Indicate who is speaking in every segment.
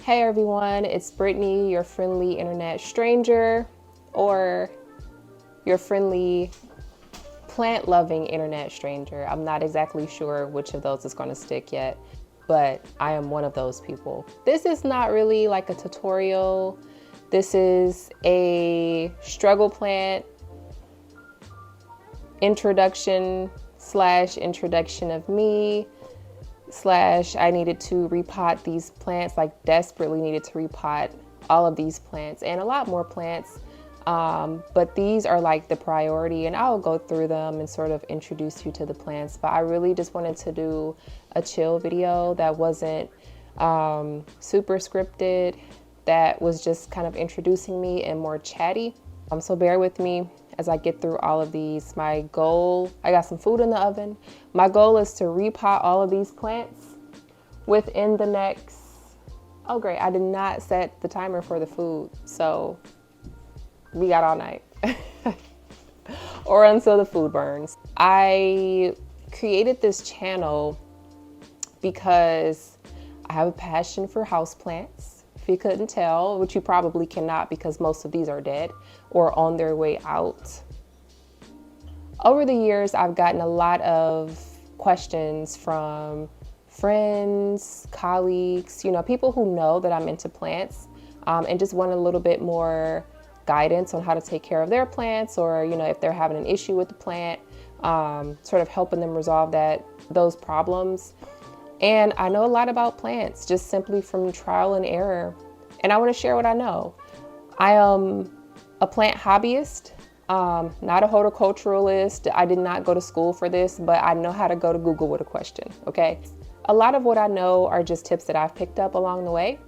Speaker 1: Hey everyone, it's Brittany, your friendly internet stranger, or your friendly plant-loving internet stranger. I'm not exactly sure which of those is going to stick yet, but I am one of those people. This is not really like a tutorial. This is a struggle plant introduction of me. I needed to repot these plants, like desperately needed to repot all of these plants and a lot more plants. But these are like the priority, and I'll go through them and sort of introduce you to the plants. But I really just wanted to do a chill video that wasn't super scripted, that was just kind of introducing me and more chatty. So bear with me as I get through all of these. My goal, I got some food in the oven. My goal is to repot all of these plants within the next, oh great, I did not set the timer for the food, so we got all night. Or until the food burns. I created this channel because I have a passion for houseplants. If you couldn't tell, which you probably cannot because most of these are dead or on their way out. Over the years, I've gotten a lot of questions from friends, colleagues, people who know that I'm into plants, and just want a little bit more guidance on how to take care of their plants, or if they're having an issue with the plant, sort of helping them resolve those problems. And I know a lot about plants just simply from trial and error, and I want to share what I know. I am a plant hobbyist, not a horticulturalist. I did not go to school for this, but I know how to go to Google with a question, okay? A lot of what I know are just tips that I've picked up along the way.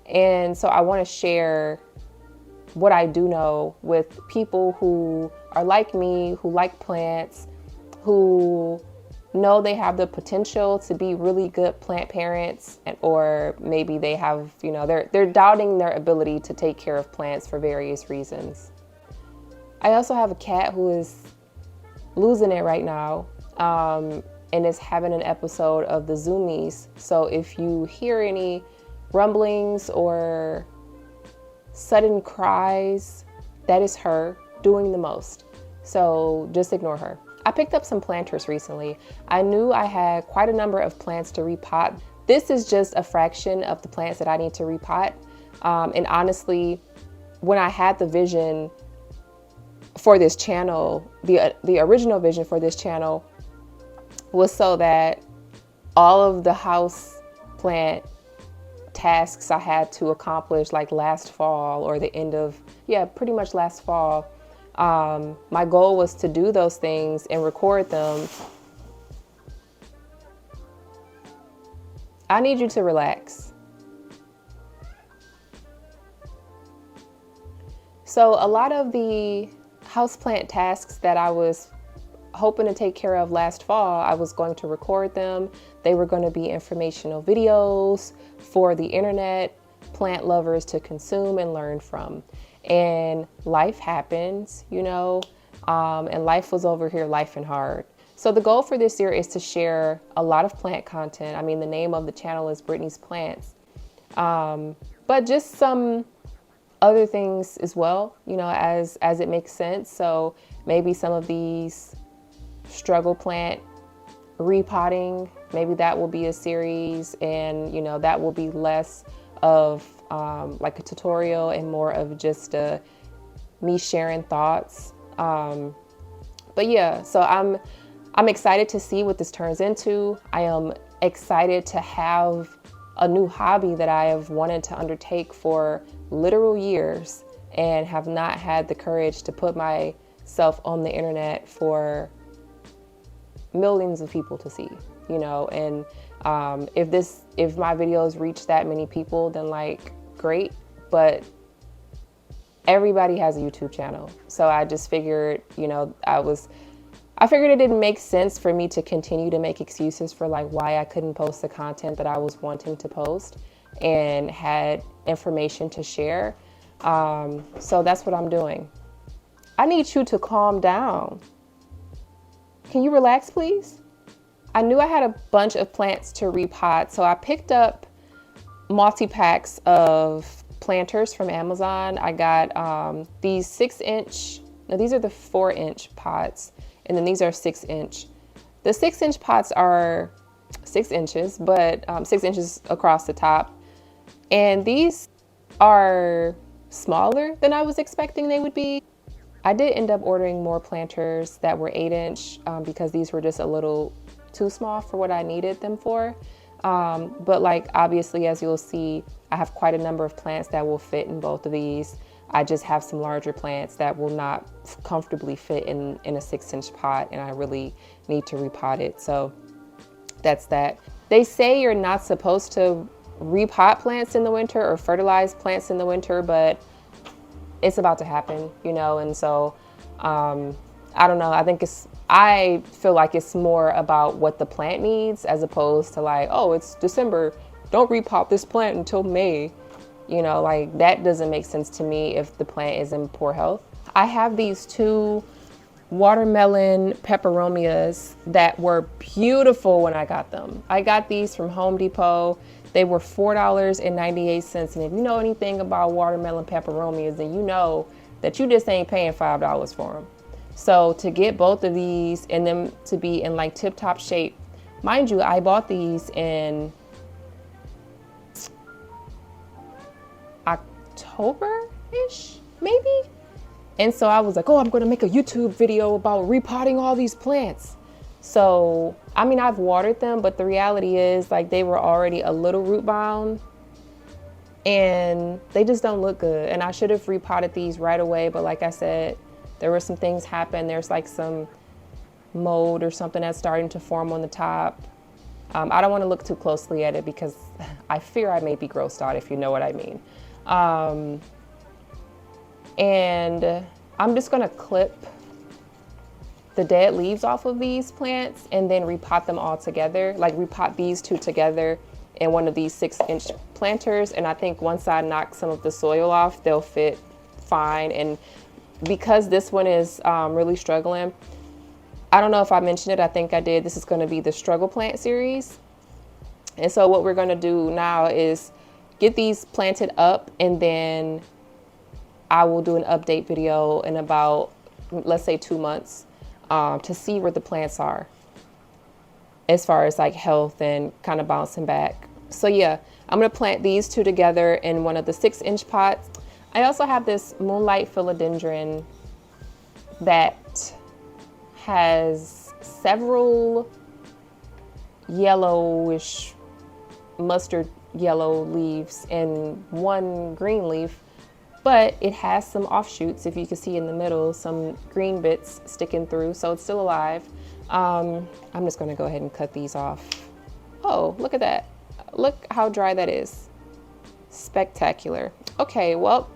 Speaker 1: And so I want to share what I do know with people who are like me, who like plants, who know they have the potential to be really good plant parents, or maybe they have, they're doubting their ability to take care of plants for various reasons. I also have a cat who is losing it right now, and is having an episode of the zoomies. So if you hear any rumblings or sudden cries, that is her doing the most. So just ignore her. I picked up some planters recently. I knew I had quite a number of plants to repot. This is just a fraction of the plants that I need to repot. And honestly, when I had the vision for this channel, the original vision for this channel was so that all of the house plant tasks I had to accomplish like last fall, or the end of, pretty much last fall, my goal was to do those things and record them. I need you to relax. So a lot of the houseplant tasks that I was hoping to take care of last fall, I was going to record them. They were going to be informational videos for the internet plant lovers to consume and learn from. And life happens, and life was over here life and hard. So the goal for this year is to share a lot of plant content. I mean, the name of the channel is Brittany's Plants, but just some other things as well, as it makes sense. So maybe some of these struggle plant repotting, maybe that will be a series, and that will be less of like a tutorial and more of just me sharing thoughts. But yeah, so I'm excited to see what this turns into. I am excited to have a new hobby that I have wanted to undertake for literal years and have not had the courage to put myself on the internet for millions of people to see, and if my videos reach that many people, then like great, but everybody has a YouTube channel. So I just figured, I figured it didn't make sense for me to continue to make excuses for like why I couldn't post the content that I was wanting to post and had information to share. So that's what I'm doing. I need you to calm down. Can you relax, please? I knew I had a bunch of plants to repot, so I picked up multi-packs of planters from Amazon. I got these 6-inch, no, these are the 4-inch pots, and then these are 6-inch. The 6-inch pots are 6 inches, but 6 inches across the top. And these are smaller than I was expecting they would be. I did end up ordering more planters that were 8-inch because these were just a little too small for what I needed them for. But like, obviously, as you'll see, I have quite a number of plants that will fit in both of these. I just have some larger plants that will not comfortably fit in a 6-inch pot, and I really need to repot it. So that's that. They say you're not supposed to repot plants in the winter or fertilize plants in the winter, but it's about to happen, you know, and so I don't know. I feel like it's more about what the plant needs as opposed to like, oh, it's December, don't repot this plant until May. You know, like that doesn't make sense to me if the plant is in poor health. I have these 2 watermelon peperomias that were beautiful when I got them. I got these from Home Depot. They were $4.98. And if you know anything about watermelon peperomias, then you know that you just ain't paying $5 for them. So to get both of these and them to be in like tip-top shape, mind you, I bought these in October-ish, maybe? And so I was like, oh, I'm gonna make a YouTube video about repotting all these plants. So, I mean, I've watered them, but the reality is like they were already a little root bound and they just don't look good. And I should have repotted these right away, but like I said, there were some things happen. There's like some mold or something that's starting to form on the top. I don't want to look too closely at it because I fear I may be grossed out, if you know what I mean. And I'm just gonna clip the dead leaves off of these plants and then repot them all together, like repot these 2 together in one of these 6-inch planters. And I think once I knock some of the soil off, they'll fit fine. And because this one is really struggling, I don't know if I mentioned it, I think I did. This is gonna be the struggle plant series. And so what we're gonna do now is get these planted up, and then I will do an update video in about, let's say 2 months, to see where the plants are as far as like health and kind of bouncing back. So yeah, I'm gonna plant these 2 together in one of the 6-inch pots. I also have this moonlight philodendron that has several yellowish, mustard yellow leaves and 1 green leaf, but it has some offshoots, if you can see in the middle, some green bits sticking through, so it's still alive. I'm just gonna go ahead and cut these off. Oh, look at that. Look how dry that is. Spectacular. Okay, well,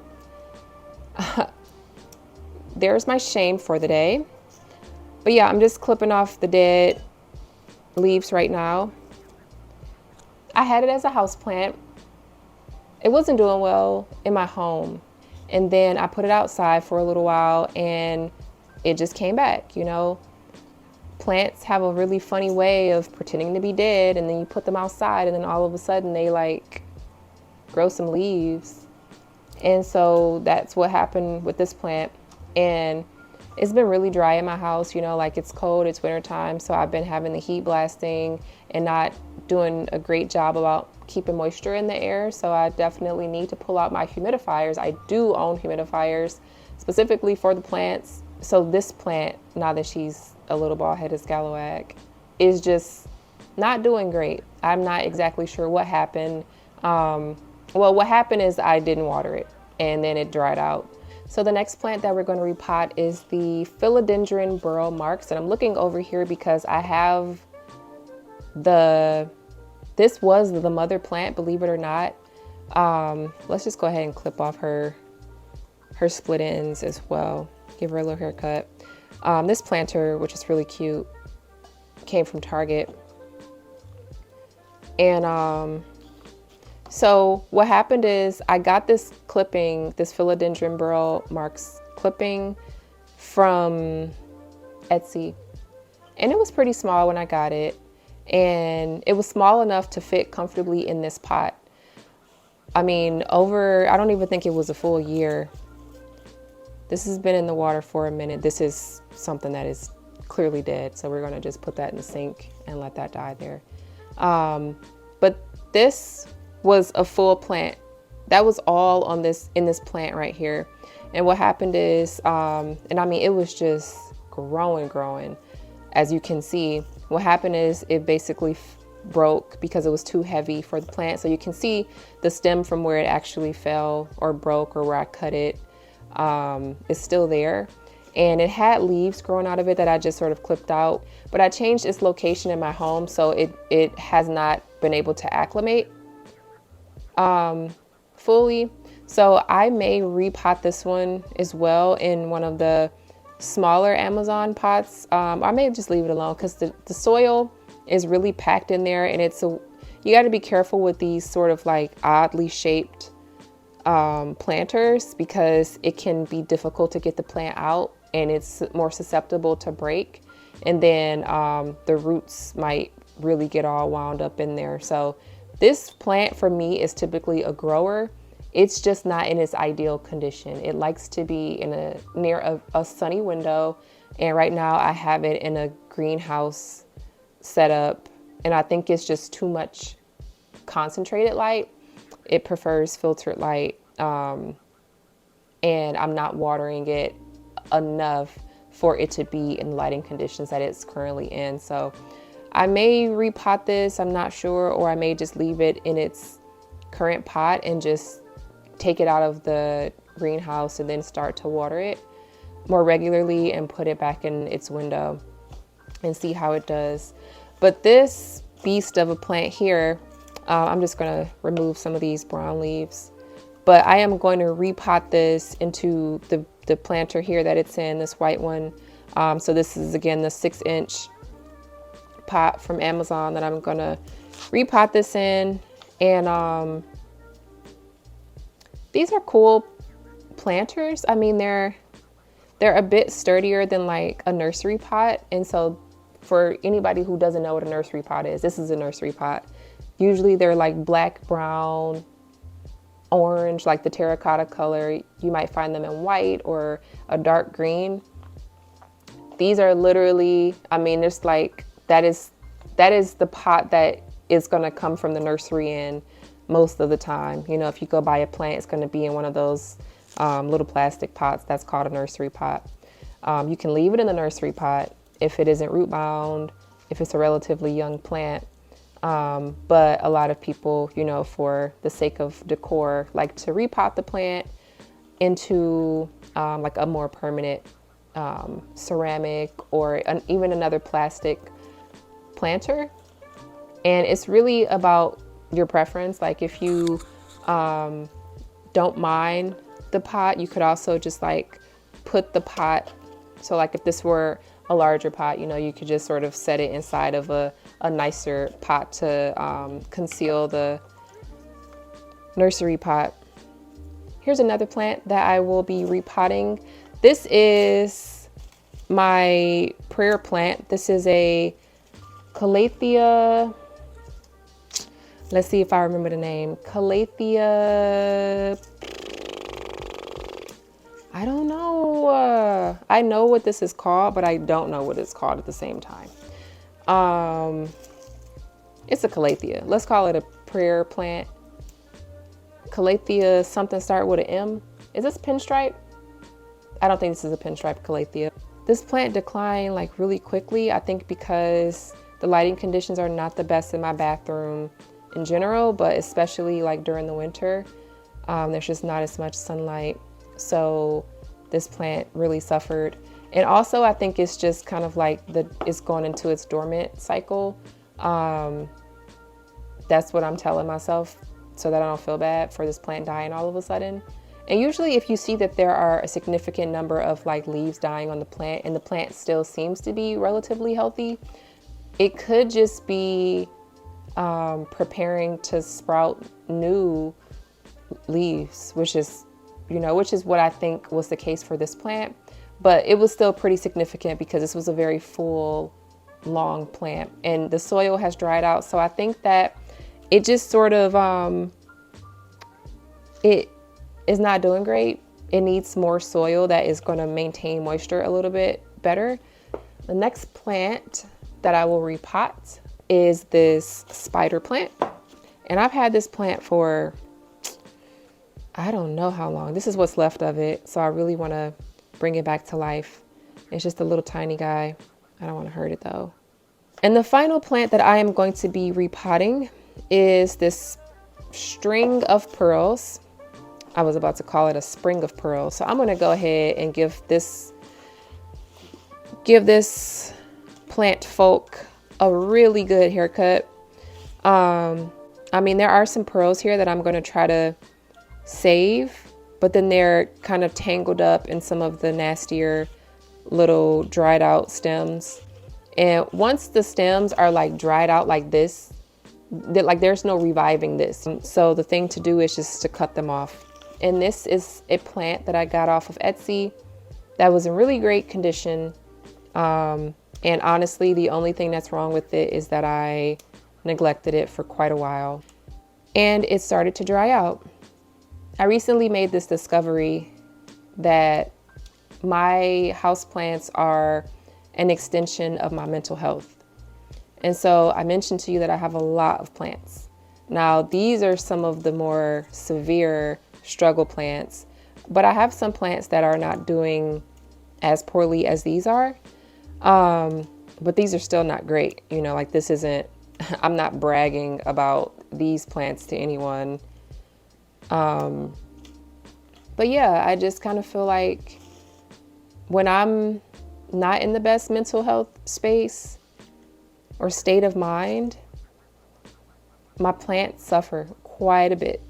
Speaker 1: there's my shame for the day. But yeah, I'm just clipping off the dead leaves right now. I had it as a house plant. It wasn't doing well in my home. And then I put it outside for a little while and it just came back, you know. Plants have a really funny way of pretending to be dead, and then you put them outside and then all of a sudden they like grow some leaves. And so that's what happened with this plant. And it's been really dry in my house, you know, like it's cold, it's winter time. So I've been having the heat blasting and not doing a great job about keeping moisture in the air. So I definitely need to pull out my humidifiers. I do own humidifiers specifically for the plants. So this plant, now that she's a little bald-headed scalawag, is just not doing great. I'm not exactly sure what happened. Well, what happened is I didn't water it and then it dried out. So the next plant that we're going to repot is the philodendron burl marks. And I'm looking over here because I have this was the mother plant, believe it or not. Let's just go ahead and clip off her split ends as well. Give her a little haircut. This planter, which is really cute, came from Target. And so what happened is I got this clipping, this philodendron burl marks clipping from Etsy. And it was pretty small when I got it. And it was small enough to fit comfortably in this pot. I mean, I don't even think it was a full year. This has been in the water for a minute. This is something that is clearly dead. So we're going to just put that in the sink and let that die there. But this was a full plant. That was all on in this plant right here. And what happened is, and I mean, it was just growing. As you can see, what happened is it basically broke because it was too heavy for the plant. So you can see the stem from where it actually fell or broke or where I cut it is still there. And it had leaves growing out of it that I just sort of clipped out. But I changed its location in my home, so it has not been able to acclimate fully. So I may repot this one as well in one of the smaller Amazon pots. I may just leave it alone because the soil is really packed in there, and you got to be careful with these sort of like oddly shaped planters because it can be difficult to get the plant out and it's more susceptible to break, and then the roots might really get all wound up in there. So this plant for me is typically a grower. It's just not in its ideal condition. It likes to be near a sunny window, and right now I have it in a greenhouse setup, and I think it's just too much concentrated light. It prefers filtered light, and I'm not watering it enough for it to be in lighting conditions that it's currently in. So I may repot this, I'm not sure, or I may just leave it in its current pot and just take it out of the greenhouse and then start to water it more regularly and put it back in its window and see how it does. But this beast of a plant here, I'm just going to remove some of these brown leaves, but I am going to repot this into the planter here that it's in, this white one. So this is again the 6-inch pot from Amazon that I'm going to repot this in. And these are cool planters. I mean, they're a bit sturdier than like a nursery pot. And so for anybody who doesn't know what a nursery pot is, this is a nursery pot. Usually they're like black, brown, orange, like the terracotta color. You might find them in white or a dark green. These are literally, I mean, it's like, that is the pot that is going to come from the nursery in most of the time. You know, if you go buy a plant, it's going to be in one of those little plastic pots. That's called a nursery pot. You can leave it in the nursery pot if it isn't root bound, if it's a relatively young plant. But a lot of people, you know, for the sake of decor, like to repot the plant into like a more permanent ceramic or even another plastic planter. And it's really about your preference. Like if you don't mind the pot, you could also just like put the pot. So like if this were a larger pot, you know, you could just sort of set it inside of a nicer pot to conceal the nursery pot. Here's another plant that I will be repotting. This is my prayer plant. This is a Calathea. Let's see if I remember the name. Calathea. I don't know. I know what this is called, but I don't know what it's called at the same time. It's a Calathea. Let's call it a prayer plant. Calathea, something start with an M. Is this pinstripe? I don't think this is a pinstripe Calathea. This plant declined like really quickly, I think because the lighting conditions are not the best in my bathroom in general, but especially like during the winter, there's just not as much sunlight. So this plant really suffered. And also I think it's just kind of like it's going into its dormant cycle. That's what I'm telling myself so that I don't feel bad for this plant dying all of a sudden. And usually if you see that there are a significant number of like leaves dying on the plant and the plant still seems to be relatively healthy, it could just be preparing to sprout new leaves, which is what I think was the case for this plant. But it was still pretty significant because this was a very full, long plant and the soil has dried out. So I think that it just sort of it is not doing great. It needs more soil that is going to maintain moisture a little bit better. The next plant that I will repot is this spider plant. And I've had this plant for, I don't know how long. This is what's left of it. So I really want to bring it back to life. It's just a little tiny guy. I don't want to hurt it though. And the final plant that I am going to be repotting is this string of pearls. I was about to call it a spring of pearls. So I'm going to go ahead and give this plant folk a really good haircut. I mean, there are some pearls here that I'm going to try to save, but then they're kind of tangled up in some of the nastier little dried out stems. And once the stems are like dried out like this, like there's no reviving this. So the thing to do is just to cut them off. And this is a plant that I got off of Etsy that was in really great condition. And honestly, the only thing that's wrong with it is that I neglected it for quite a while and it started to dry out. I recently made this discovery that my houseplants are an extension of my mental health. And so I mentioned to you that I have a lot of plants. Now, these are some of the more severe struggle plants, but I have some plants that are not doing as poorly as these are. But these are still not great. You know, like this isn't, I'm not bragging about these plants to anyone. But yeah, I just kind of feel like when I'm not in the best mental health space or state of mind, my plants suffer quite a bit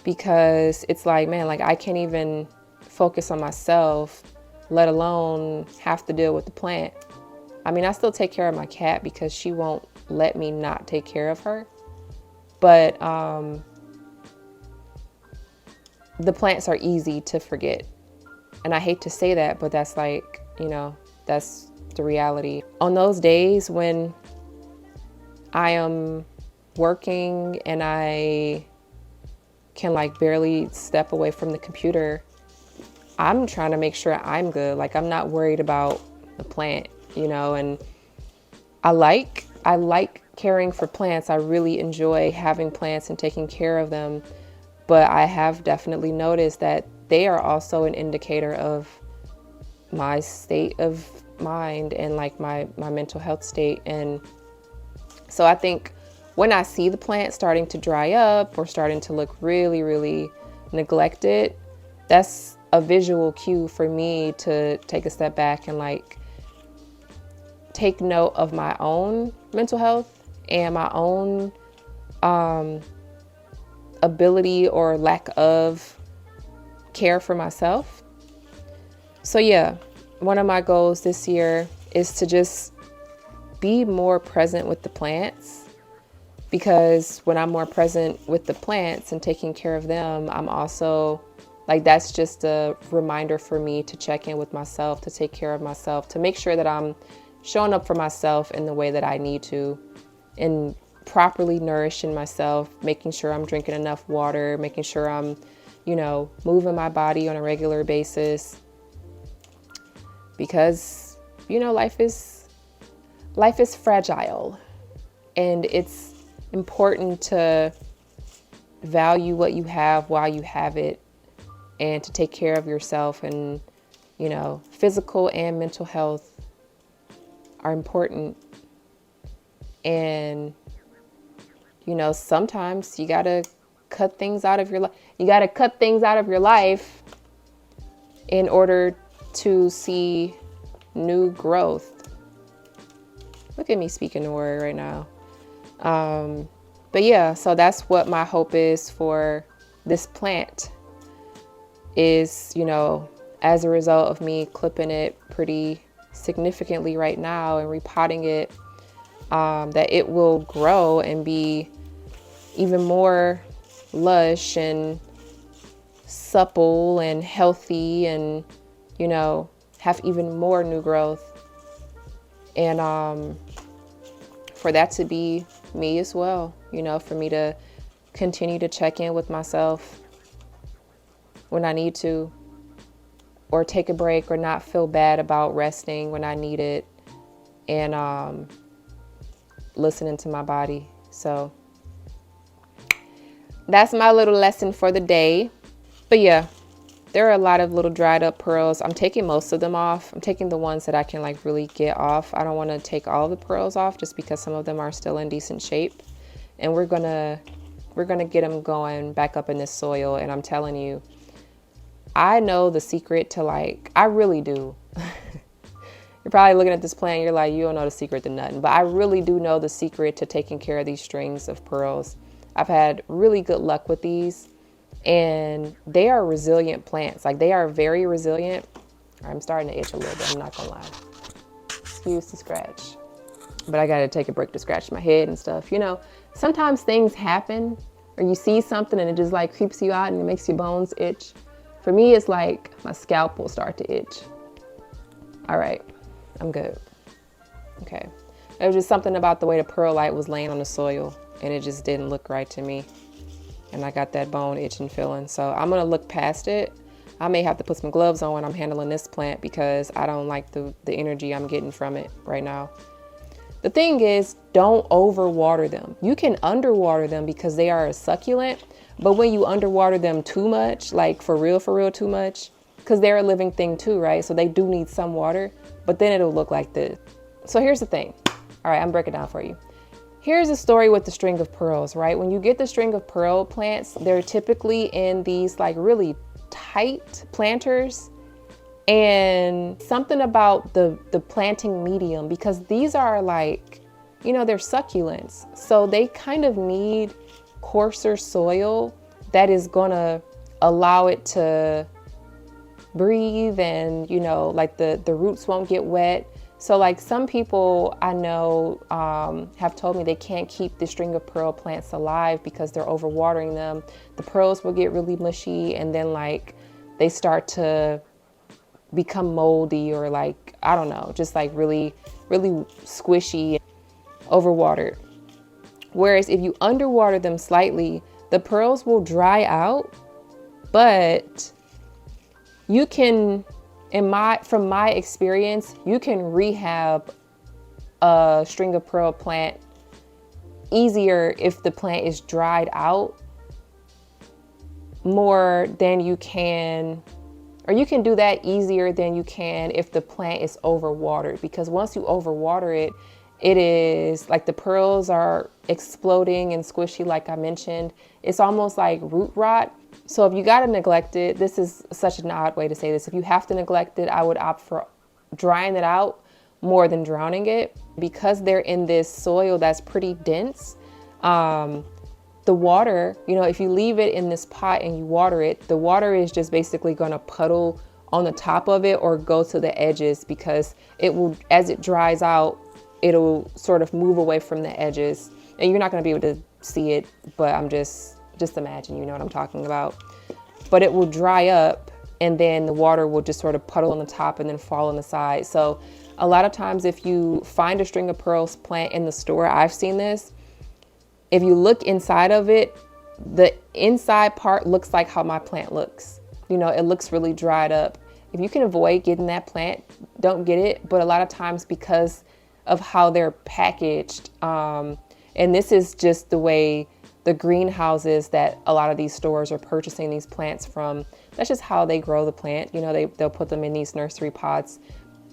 Speaker 1: because it's like, man, like I can't even focus on myself, let alone have to deal with the plant. I mean, I still take care of my cat because she won't let me not take care of her. But the plants are easy to forget. And I hate to say that, but that's like, you know, that's the reality. On those days when I am working and I can like barely step away from the computer, I'm trying to make sure I'm good. Like I'm not worried about the plant, you know, and I like caring for plants. I really enjoy having plants and taking care of them. But I have definitely noticed that they are also an indicator of my state of mind and like my mental health state. And so I think when I see the plant starting to dry up or starting to look really, really neglected, that's a visual cue for me to take a step back and like take note of my own mental health and my own ability or lack of care for myself. So yeah, one of my goals this year is to just be more present with the plants, because when I'm more present with the plants and taking care of them, I'm also like, that's just a reminder for me to check in with myself, to take care of myself, to make sure that I'm showing up for myself in the way that I need to, and properly nourishing myself, making sure I'm drinking enough water, making sure I'm, you know, moving my body on a regular basis. Because, you know, life is fragile, and it's important to value what you have while you have it, and to take care of yourself. And, you know, physical and mental health are important. And, you know, sometimes you gotta cut things out of your life. You gotta cut things out of your life in order to see new growth. Look at me speaking the word right now. But yeah, so that's what my hope is for this plant is, you know, as a result of me clipping it pretty significantly right now and repotting it, that it will grow and be even more lush and supple and healthy, and, you know, have even more new growth. And for that to be me as well, you know, for me to continue to check in with myself when I need to, or take a break, or not feel bad about resting when I need it, and listening to my body. So that's my little lesson for the day. But yeah, there are a lot of little dried up pearls. I'm taking most of them off. I'm taking the ones that I can like really get off. I don't want to take all the pearls off just because some of them are still in decent shape. And we're gonna get them going back up in this soil. And I'm telling you, I know the secret to, like, I really do. You're probably looking at this plant, you're like, you don't know the secret to nothing. But I really do know the secret to taking care of these strings of pearls. I've had really good luck with these, and they are resilient plants. Like, they are very resilient. I'm starting to itch a little bit, I'm not gonna lie. Excuse the scratch. But I gotta take a break to scratch my head and stuff. You know, sometimes things happen, or you see something and it just like creeps you out and it makes your bones itch. For me, it's like my scalp will start to itch. All right, I'm good. Okay. There was just something about the way the perlite was laying on the soil, and it just didn't look right to me. And I got that bone itching feeling. So I'm gonna look past it. I may have to put some gloves on when I'm handling this plant because I don't like the energy I'm getting from it right now. The thing is, don't overwater them. You can underwater them because they are a succulent, but when you underwater them too much, like for real too much, because they're a living thing too, right? So they do need some water, but then it'll look like this. So here's the thing. All right, I'm breaking it down for you. Here's the story with the string of pearls, right? When you get the string of pearl plants, they're typically in these like really tight planters. And something about the planting medium, because these are like, you know, they're succulents. So they kind of need coarser soil that is gonna allow it to breathe, and, you know, like the roots won't get wet. So like some people I know have told me they can't keep the string of pearl plants alive because they're overwatering them. The pearls will get really mushy, and then like they start to become moldy, or like, I don't know, just like really squishy, overwatered. Whereas if you underwater them slightly, the pearls will dry out, but you can, from my experience, you can rehab a string of pearl plant easier if the plant is dried out more than you can, or you can do that easier than you can if the plant is overwatered. Because once you overwater it, it is like the pearls are exploding and squishy, like I mentioned. It's almost like root rot. So if you gotta neglect it, this is such an odd way to say this. If you have to neglect it, I would opt for drying it out more than drowning it, because they're in this soil that's pretty dense. The water, you know, if you leave it in this pot and you water it, the water is just basically gonna puddle on the top of it or go to the edges, because it will, as it dries out, it'll sort of move away from the edges, and you're not gonna be able to see it, but I'm just imagine, you know what I'm talking about. But it will dry up, and then the water will just sort of puddle on the top and then fall on the side. So a lot of times if you find a string of pearls plant in the store, I've seen this, if you look inside of it, the inside part looks like how my plant looks. You know, it looks really dried up. If you can avoid getting that plant, don't get it. But a lot of times, because of how they're packaged, and this is just the way the greenhouses that a lot of these stores are purchasing these plants from, that's just how they grow the plant. You know, they'll put them in these nursery pots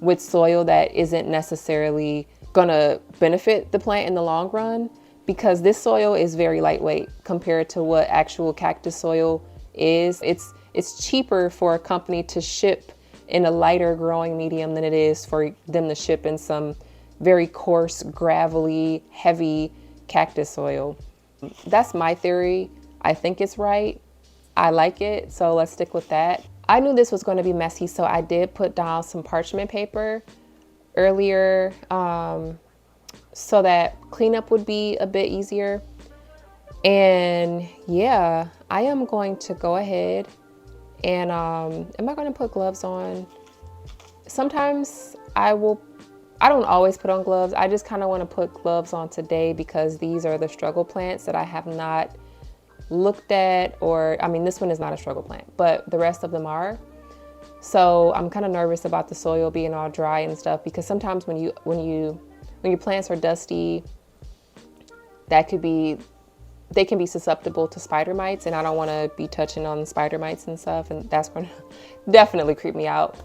Speaker 1: with soil that isn't necessarily gonna benefit the plant in the long run, because this soil is very lightweight compared to what actual cactus soil is. It's cheaper for a company to ship in a lighter growing medium than it is for them to ship in some very coarse, gravelly, heavy cactus soil. That's my theory. I think it's right. I like it, so let's stick with that. I knew this was going to be messy, so I did put down some parchment paper earlier, so that cleanup would be a bit easier. And yeah, I am going to go ahead and am I going to put gloves on? Sometimes I don't always put on gloves. I just kind of want to put gloves on today because these are the struggle plants that I have not looked at, or I mean, this one is not a struggle plant, but the rest of them are. So I'm kind of nervous about the soil being all dry and stuff, because sometimes when your plants are dusty, they can be susceptible to spider mites, and I don't want to be touching on spider mites and stuff, and that's going to definitely creep me out.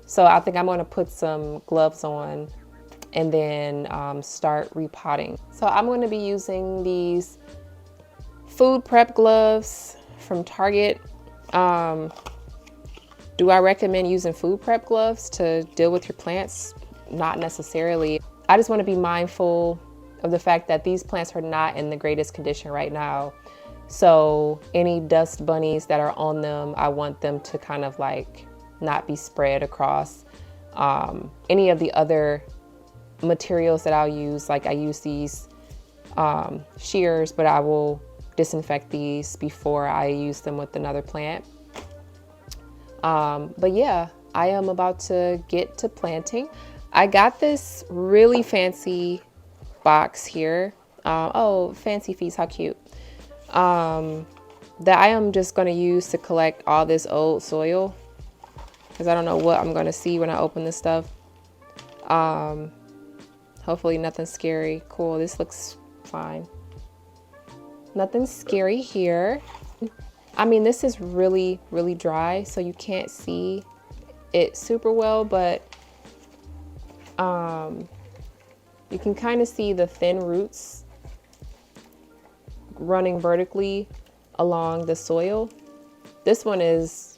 Speaker 1: So I think I'm going to put some gloves on and then start repotting. So I'm going to be using these food prep gloves from Target. Do I recommend using food prep gloves to deal with your plants? Not necessarily. I just want to be mindful of the fact that these plants are not in the greatest condition right now. So any dust bunnies that are on them, I want them to kind of like not be spread across any of the other materials that I'll use. Like I use these shears, but I will disinfect these before I use them with another plant. But yeah, I am about to get to planting. I got this really fancy box here. Oh, fancy feast, how cute. That I am just going to use to collect all this old soil, because I don't know what I'm going to see when I open this stuff. Hopefully nothing scary. Cool, this looks fine. Nothing scary here. I mean, this is really, really dry, so you can't see it super well, but you can kind of see the thin roots running vertically along the soil. This one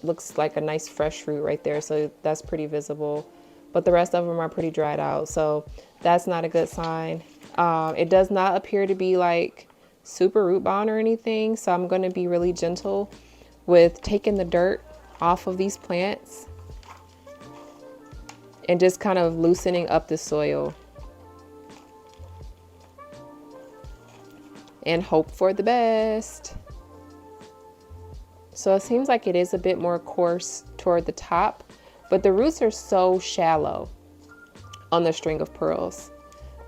Speaker 1: looks like a nice fresh root right there, so that's pretty visible, but the rest of them are pretty dried out, so that's not a good sign. It does not appear to be like super root bound or anything, so I'm going to be really gentle with taking the dirt off of these plants and just kind of loosening up the soil and hope for the best. So it seems like it is a bit more coarse toward the top, but the roots are so shallow on the string of pearls.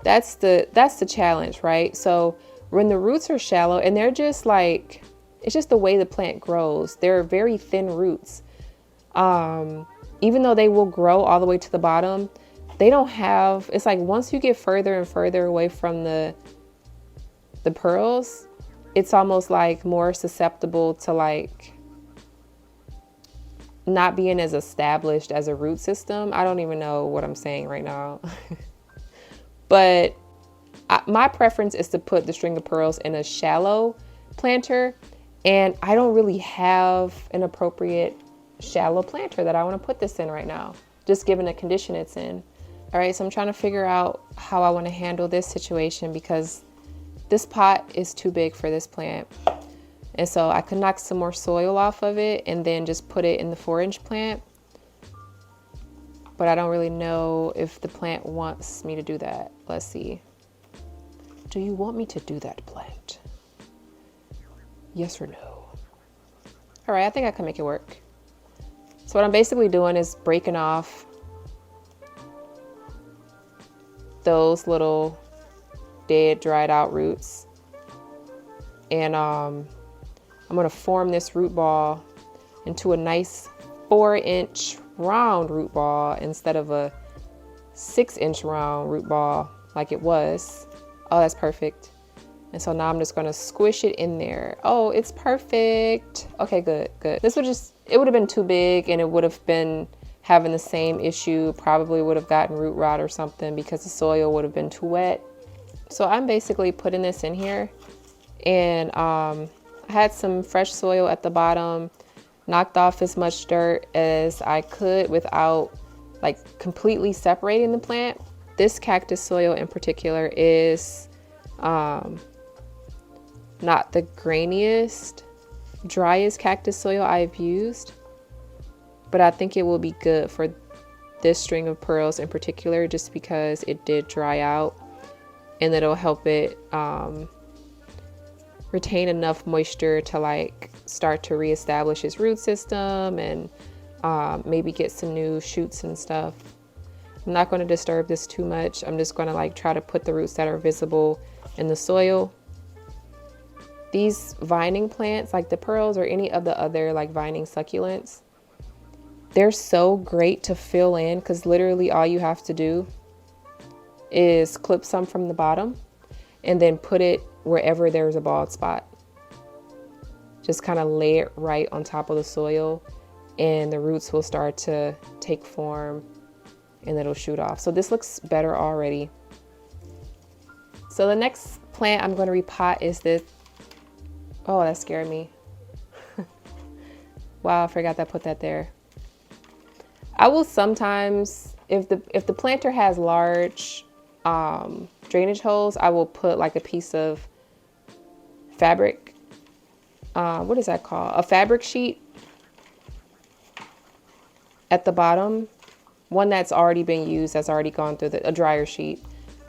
Speaker 1: That's the challenge, right? So when the roots are shallow, and they're just like, it's just the way the plant grows. They're very thin roots. Even though they will grow all the way to the bottom, they don't have, it's like once you get further and further away from the pearls, it's almost like more susceptible to like not being as established as a root system. I don't even know what I'm saying right now. But my preference is to put the string of pearls in a shallow planter, and I don't really have an appropriate shallow planter that I want to put this in right now, just given the condition it's in. All right, so I'm trying to figure out how I want to handle this situation, because this pot is too big for this plant. And so I could knock some more soil off of it and then just put it in the 4-inch plant. But I don't really know if the plant wants me to do that. Let's see. Do you want me to do that, plant? Yes or no? All right, I think I can make it work. So what I'm basically doing is breaking off those little dead, dried out roots. And I'm gonna form this root ball into a nice 4-inch round root ball instead of a 6-inch round root ball like it was. Oh, that's perfect. And so now I'm just gonna squish it in there. Oh, it's perfect. Okay, good, good. This it would have been too big, and it would have been having the same issue. Probably would have gotten root rot or something because the soil would have been too wet. So I'm basically putting this in here, and I had some fresh soil at the bottom, knocked off as much dirt as I could without like completely separating the plant. This cactus soil in particular is not the grainiest, driest cactus soil I've used, but I think it will be good for this string of pearls in particular, just because it did dry out, and it'll help it retain enough moisture to like start to reestablish its root system and maybe get some new shoots and stuff. I'm not going to disturb this too much. I'm just going to like try to put the roots that are visible in the soil. These vining plants, like the pearls or any of the other like vining succulents, they're so great to fill in because literally all you have to do is clip some from the bottom and then put it wherever there's a bald spot. Just kind of lay it right on top of the soil and the roots will start to take form and it'll shoot off. So this looks better already. So the next plant I'm going to repot is this. Oh, that scared me. Wow, I forgot that I put that there. I will sometimes, if the planter has large drainage holes, I will put like a piece of fabric. What is that called? A fabric sheet at the bottom. One that's already been used, that's already gone through a dryer sheet.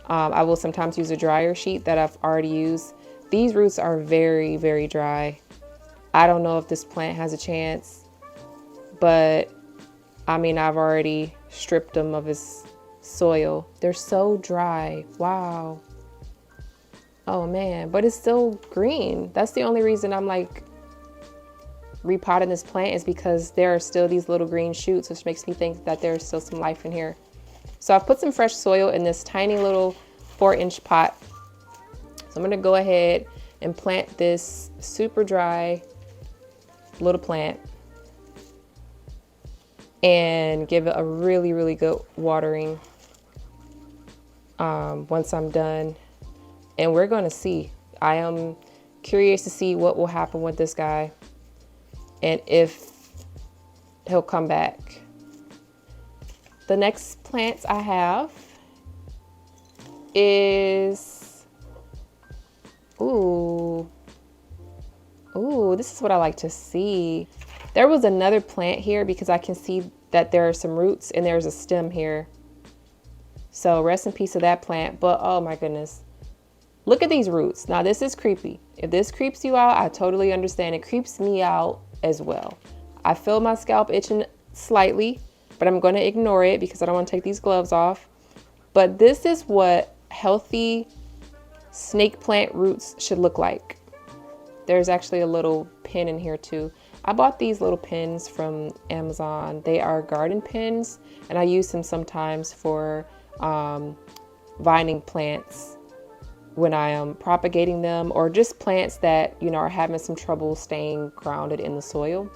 Speaker 1: I will sometimes use a dryer sheet that I've already used. These roots are very, very dry. I don't know if this plant has a chance, but I mean, I've already stripped them of his soil. They're so dry. Wow. Oh man, but it's still green. That's the only reason I'm like repotting this plant, is because there are still these little green shoots, which makes me think that there's still some life in here. So I've put some fresh soil in this tiny little 4-inch pot. So I'm gonna go ahead and plant this super dry little plant and give it a really, really good watering once I'm done. And we're gonna see. I am curious to see what will happen with this guy and if he'll come back. The next plants I have is, ooh, this is what I like to see. There was another plant here because I can see that there are some roots and there's a stem here. So rest in peace to that plant, but oh my goodness. Look at these roots. Now this is creepy. If this creeps you out, I totally understand. It creeps me out as well. I feel my scalp itching slightly, but I'm going to ignore it because I don't want to take these gloves off. But this is what healthy snake plant roots should look like. There's actually a little pin in here too. I bought these little pins from Amazon. They are garden pins, and I use them sometimes for vining plants when I am propagating them, or just plants that, you know, are having some trouble staying grounded in the soil.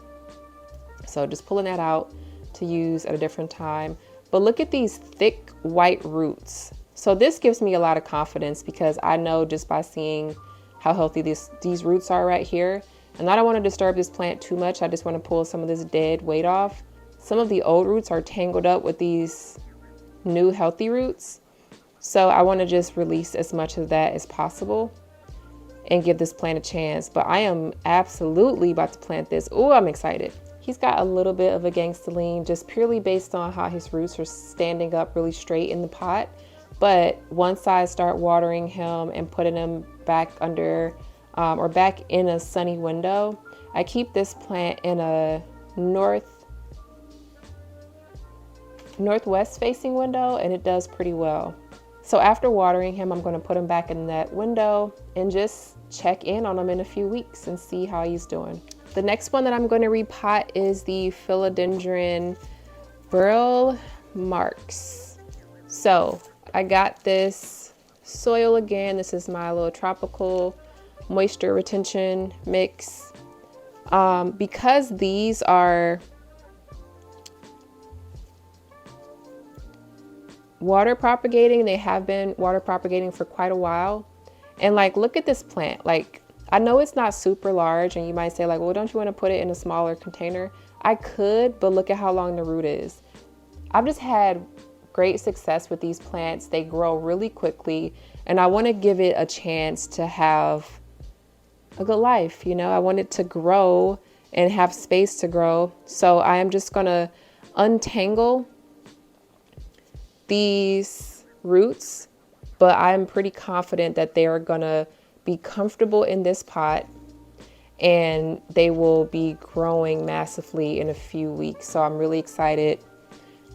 Speaker 1: So just pulling that out to use at a different time. But look at these thick white roots. So this gives me a lot of confidence because I know just by seeing how healthy these roots are right here. And I don't want to disturb this plant too much. I just want to pull some of this dead weight off. Some of the old roots are tangled up with these new healthy roots. So I want to just release as much of that as possible and give this plant a chance. But I am absolutely about to plant this. Oh, I'm excited. He's got a little bit of a gangsta lean just purely based on how his roots are standing up really straight in the pot. But once I start watering him and putting him back under or back in a sunny window, I keep this plant in a northwest facing window, and it does pretty well. So after watering him, I'm going to put him back in that window and just check in on him in a few weeks and see how he's doing. The next one that I'm going to repot is the Philodendron Burl Marks. So I got this soil again. This is my little tropical moisture retention mix. Because these are water propagating, they have been water propagating for quite a while. And like, look at this plant. Like, I know it's not super large, and you might say like, well, don't you want to put it in a smaller container? I could, but look at how long the root is. I've just had great success with these plants. They grow really quickly, and I want to give it a chance to have a good life. You know, I want it to grow and have space to grow. So I am just gonna untangle these roots, but I'm pretty confident that they are gonna be comfortable in this pot and they will be growing massively in a few weeks. So I'm really excited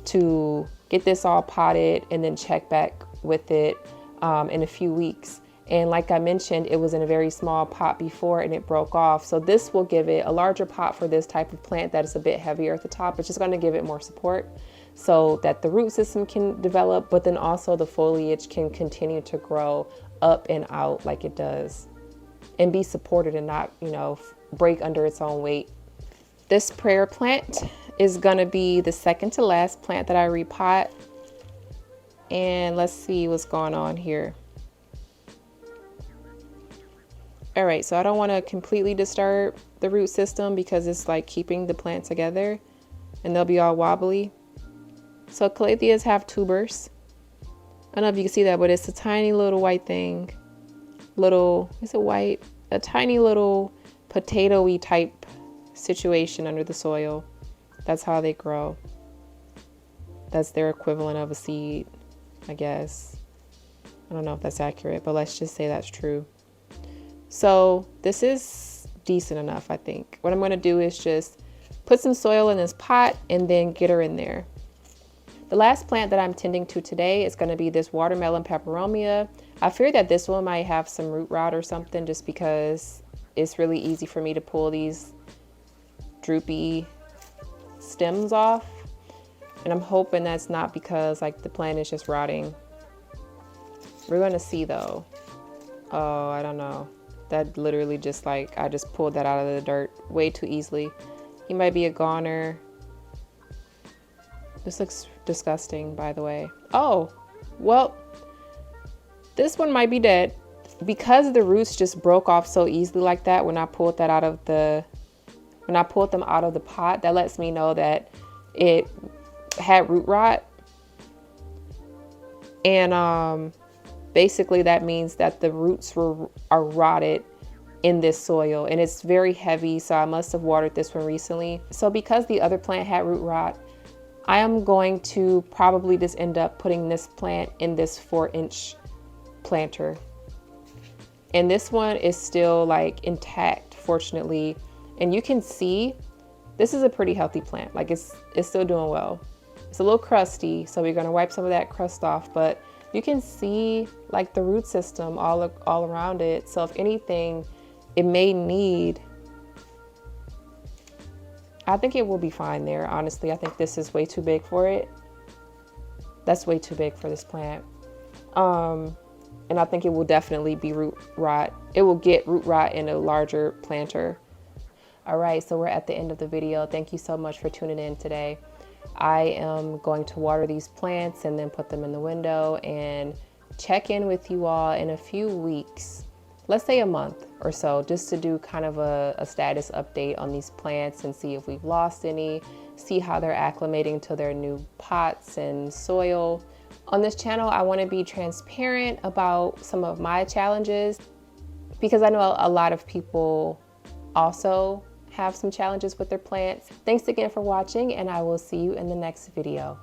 Speaker 1: to get this all potted and then check back with it in a few weeks. And like I mentioned, it was in a very small pot before and it broke off. So this will give it a larger pot for this type of plant that is a bit heavier at the top. It's just going to give it more support so that the root system can develop, but then also the foliage can continue to grow up and out like it does and be supported and not, you know, break under its own weight. This prayer plant is going to be the second to last plant that I repot. And let's see what's going on here. All right, so I don't want to completely disturb the root system because it's like keeping the plant together and they'll be all wobbly. So calatheas have tubers. I don't know if you can see that, but it's a tiny little white thing. Is it white? A tiny little potato-y type situation under the soil. That's how they grow. That's their equivalent of a seed, I guess. I don't know if that's accurate, but let's just say that's true. So this is decent enough, I think. What I'm going to do is just put some soil in this pot and then get her in there. The last plant that I'm tending to today is going to be this watermelon peperomia. I fear that this one might have some root rot or something just because it's really easy for me to pull these droopy stems off. And I'm hoping that's not because like the plant is just rotting. We're going to see though. Oh, I don't know. That literally just like, I just pulled that out of the dirt way too easily. He might be a goner. This looks disgusting, by the way. Oh, well, this one might be dead. Because the roots just broke off so easily like that when I pulled that out of the, when I pulled them out of the pot, that lets me know that it had root rot. And basically that means that the roots are rotted in this soil and it's very heavy. So I must have watered this one recently. So because the other plant had root rot, I am going to probably just end up putting this plant in this 4-inch planter. And this one is still like intact, fortunately. And you can see this is a pretty healthy plant. Like it's still doing well. It's a little crusty, so we're gonna wipe some of that crust off, but you can see like the root system all around it. So if anything, it may need, I think it will be fine there. Honestly, I think this is way too big for it. That's way too big for this plant. And I think it will definitely be root rot. It will get root rot in a larger planter. All right, so we're at the end of the video. Thank you so much for tuning in today. I am going to water these plants and then put them in the window and check in with you all in a few weeks, let's say a month or so, just to do kind of a status update on these plants and see if we've lost any, see how they're acclimating to their new pots and soil. On this channel, I want to be transparent about some of my challenges because I know a lot of people also have some challenges with their plants. Thanks again for watching, and I will see you in the next video.